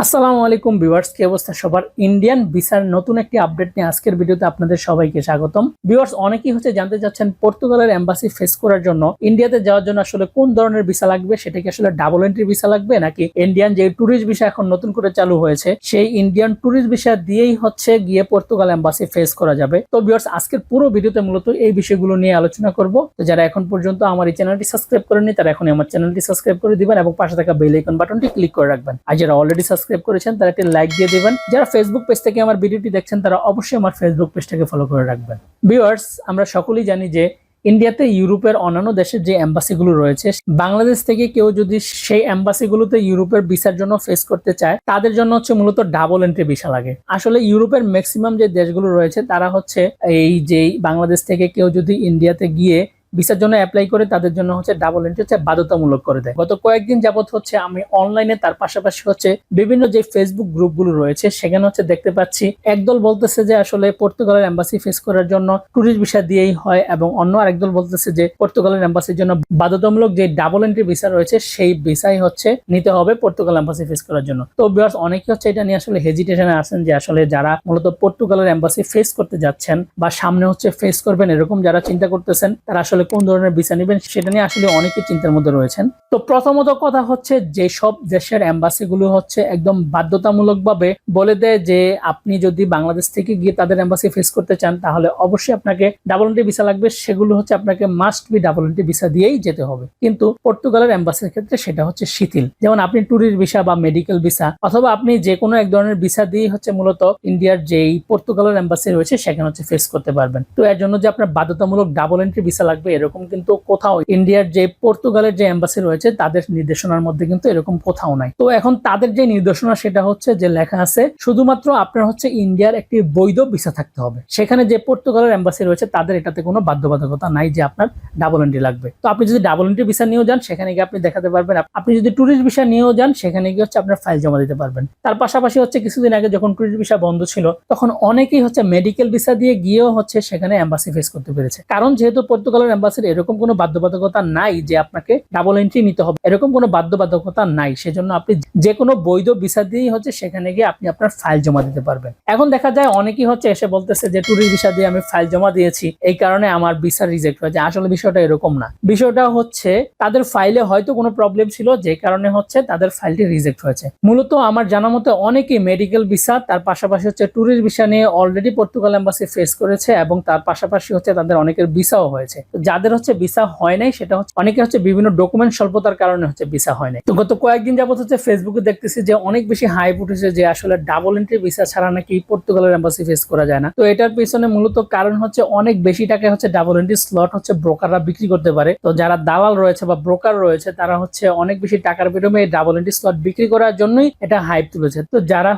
আসসালামু আলাইকুম ভিউয়ার্স, কি অবস্থা সবার? ইন্ডিয়ান ভিসার নতুন একটি আপডেট নিয়ে আজকের ভিডিওতে আপনাদের সবাইকে স্বাগতম। ভিউয়ার্স, অনেকেই জানতে চাচ্ছেন পর্তুগালের এম্বাসি ফেস করার জন্য ইন্ডিয়াতে যাওয়ার জন্য আসলে কোন ধরনের ভিসা লাগবে, সেটা কি আসলে ডাবল এন্ট্রি ভিসা লাগবে নাকি ইন্ডিয়ান যে ট্যুরিস্ট ভিসা এখন নতুন করে চালু হয়েছে সেই ইন্ডিয়ান ট্যুরিস্ট ভিসা দিয়েই গিয়ে পর্তুগাল এম্বাসি ফেস করা যাবে। তো ভিউয়ার্স, আজকের পুরো ভিডিওতে মূলত এই বিষয়গুলো নিয়ে আলোচনা করব। তো যারা এখন পর্যন্ত আমার এই চ্যানেলটি সাবস্ক্রাইব করেননি তারা এখনই আমার চ্যানেলটি সাবস্ক্রাইব করে দিবেন এবং পাশে থাকা বেল আইকন বাটনটি ক্লিক করে রাখবেন। আর যারা অলরেডি সাবস্ক্রাইব করেছেন তারা একটি লাইক দিয়ে দিবেন। যারা ফেসবুক পেজ থেকে আমার ভিডিওটি দেখছেন তারা অবশ্যই আমার ফেসবুক পেজটাকে ফলো করে রাখবেন। ভিউয়ার্স, আমরা সকলেই জানি যে ইন্ডিয়াতে ইউরোপের অন্যান্য দেশের যে এম্বাসিগুলো রয়েছে, বাংলাদেশ থেকে কেউ যদি সেই এম্বাসিগুলোতে ইউরোপের ভিসার জন্য ফেস করতে চায় তাদের জন্য মূলত ডাবল এন্ট্রি ভিসা লাগে। আসলে ইউরোপের ম্যাক্সিমাম যে দেশগুলো রয়েছে তারা এই যে বাংলাদেশ থেকে কেউ যদি ইন্ডিয়াতে গিয়ে ভিসার জন্য অ্যাপ্লাই করে তাদের জন্য ডাবল এন্ট্রি বাধ্যতামূলক করে দেয়। গত কয়েকদিন যাবত আমি অনলাইনে তার পাশাপাশি বিভিন্ন যে ফেসবুক গ্রুপগুলো রয়েছে সেখানে দেখতে পাচ্ছি একদল বলতেছে যে আসলে পর্তুগালের এম্বাসি ফেস করার জন্য ট্যুরিস্ট ভিসা দিয়েই হয় এবং অন্য আরেকদল বলতেছে যে পর্তুগালের এম্বাসির জন্য বাধ্যতামূলক যে ডাবল এন্ট্রি ভিসা রয়েছে সেই ভিসাই নিতে হবে পর্তুগাল এম্বাসি ফেস করার জন্য। তো ভিউয়ার্স, অনেকে এটা নিয়ে আসলে হেজিটেশনে আছেন যে আসলে যারা মূলত পর্তুগালের এম্বাসি ফেস করতে যাচ্ছেন বা সামনে ফেস করবেন এরকম যারা চিন্তা করতেছেন তারা আসলে কোন ধরনের ভিসা নেবেন সেটা নিয়ে আসলে অনেকে চিন্তার মধ্যে রয়েছেন। তো প্রথমত কথা যে সব দেশের এম্বাসি গুলো একদম বাধ্যতামূলকভাবে বলে দেয় যে আপনি যদি বাংলাদেশ থেকে গিয়ে তাদের এম্বাসি ফেস করতে চান তাহলে অবশ্যই আপনাকে ডাবল এন্ট্রি ভিসা লাগবে। সেগুলো আপনাকে must be double entry visa দিয়েই যেতে হবে। কিন্তু পর্তুগালের এম্বাসির ক্ষেত্রে সেটা শিথিল। যেমন আপনি ট্যুরিস্ট ভিসা বা মেডিকেল ভিসা অথবা আপনি যে কোনো এক ধরনের ভিসা দিয়ে মূলত ইন্ডিয়ার যেই পর্তুগালের এম্বাসি রয়েছে সেখানে ফেস করতে পারবেন। তো এর জন্য যে আপনার বাধ্যতামূলক ডাবল এন্ট্রি ভিসা লাগবে এরকম কিন্তু কোথাও ইন্ডিয়ার যে পর্তুগালের যে এম্বাসি রয়েছে তাদের নির্দেশনার মধ্যে কিন্তু এরকম কোথাও নাই। তো এখন তাদের যে নির্দেশনা সেটা যে লেখা আছে শুধুমাত্র আপনার ইন্ডিয়ার একটি বৈধ ভিসা থাকতে হবে। সেখানে যে পর্তুগালের এম্বাসি রয়েছে তাদের এটাতে কোনো বাধ্যবাধকতা নাই যে আপনার ডাবল এন্ট্রি লাগবে। তো আপনি যদি ডাবল এন্ট্রি ভিসা নিয়েও যান সেখানে গিয়ে আপনি দেখাতে পারবেন। আপনি যদি ট্যুরিস্ট ভিসা নিয়েও যান সেখানে গিয়ে আপনার ফাইল জমা দিতে পারবেন। তার পাশাপাশি কিছুদিন আগে যখন ট্যুরিস্ট ভিসা বন্ধ ছিল তখন অনেকেই মেডিকেল ভিসা দিয়ে গিয়েও সেখানে এম্বাসি ফেস করতে পেরেছে। কারণ যেহেতু পর্তুগালের এম্বাসির এরকম কোনো বাধ্যবাধকতা নাই যে আপনাকে ডাবল এন্ট্রি নিতে হবে, এরকম কোনো বাধ্যবাধকতা নাই। সেজন্য আপনি যে কোনো বৈধ ভিসা দিয়েই সেখানে গিয়ে আপনি আপনার ফাইল জমা দিতে পারবেন। এখন দেখা যায় অনেকেই এসে বলতেছে যে ট্যুরিস্ট ভিসা দিয়ে আমি ফাইল জমা দিয়েছি এই কারণে আমার ভিসা রিজেক্ট হয়েছে। আসলে বিষয়টা এরকম না। বিষয়টা তাদের ফাইলে হয়তো কোনো প্রবলেম ছিল যে কারণে তাদের ফাইলটি রিজেক্ট হয়েছে। মূলত আমার জানা মতে অনেকেই মেডিকেল ভিসা তার পাশাপাশি ট্যুরিস্ট ভিসা নিয়ে অলরেডি পর্তুগাল এম্বাসি ফেস করেছে এবং তার পাশাপাশি তাদের অনেকের ভিসাও হয়েছে। যাদের ভিসা হয় নাই সেটা অনেকে বিভিন্ন ডকুমেন্ট স্বল্পতার কারণে ভিসা হয় নাই। তো গত কয়েকদিন যাবত ফেসবুকে দেখতেছি যে অনেক বেশি হাইপ উঠেছে যে আসলে ডাবল এন্ট্রি ভিসা ছাড়া নাকি পর্তুগালের এম্বাসি ফেস করা যায় না। তো এটার পিছনে মূলত কারণ অনেক বেশি টাকায় ডাবল এন্ট্রি স্লট ব্রোকাররা বিক্রি করতে পারে। তো যারা দালাল রয়েছে বা ব্রোকার রয়েছে তারা অনেক বেশি টাকার বিনিময়ে এই ডাবল এন্ট্রি স্লট বিক্রি করার জন্যই এটা হাইপ তুলেছে। তো যারা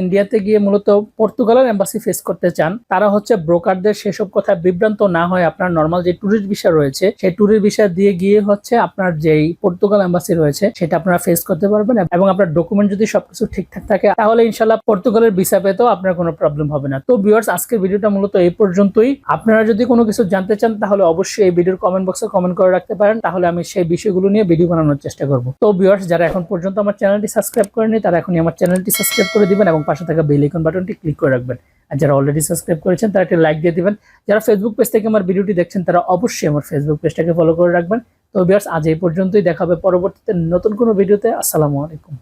ইন্ডিয়াতে গিয়ে মূলত পর্তুগালের এম্বাসি ফেস করতে চান তারা ব্রোকারদের সেসব কথা বিভ্রান্ত না হয় আপনার নরমাল যে ট্যুরিস্ট ভিসা রয়েছে সেই ট্যুরিস্ট ভিসা দিয়ে গিয়ে আপনার যেই পর্তুগাল এম্বাসি রয়েছে সেটা আপনারা ফেস করতে পারবেন এবং আপনার ডকুমেন্ট যদি সবকিছু ঠিকঠাক থাকে তাহলে ইনশাআল্লাহ পর্তুগালের ভিসা পেতেও আপনার কোনো প্রবলেম হবে না। তো ভিউয়ার্স, আজকের ভিডিওটা মূলত এই পর্যন্তই। আপনারা যদি কোনো কিছু জানতে চান তাহলে অবশ্যই এই ভিডিওর কমেন্ট বক্সে কমেন্ট করে রাখতে পারেন, তাহলে আমি সেই বিষয়গুলো নিয়ে ভিডিও বানানোর চেষ্টা করব। তো ভিউয়ার্স, যারা এখন পর্যন্ত আমার চ্যানেলটি সাবস্ক্রাইব করেনি তারা এখনই আমার চ্যানেলটি সাবস্ক্রাইব করে দিবেন এবং পাশে থাকা বেল আইকন বাটনটি ক্লিক করে রাখবেন। আর যারা অলরেডি সাবস্ক্রাইব করেছেন তারা একটা লাইক দিয়ে দিবেন। যারা ফেসবুক পেজ থেকে আমার ভিডিওটি দেখছেন তারা অবশ্যই আমার ফেসবুক পেজটাকে ফলো করে রাখবেন। তো ভিউয়ার্স, আজ এই পর্যন্তই। দেখা হবে পরবর্তীতে নতুন কোনো ভিডিওতে। আসসালামু আলাইকুম।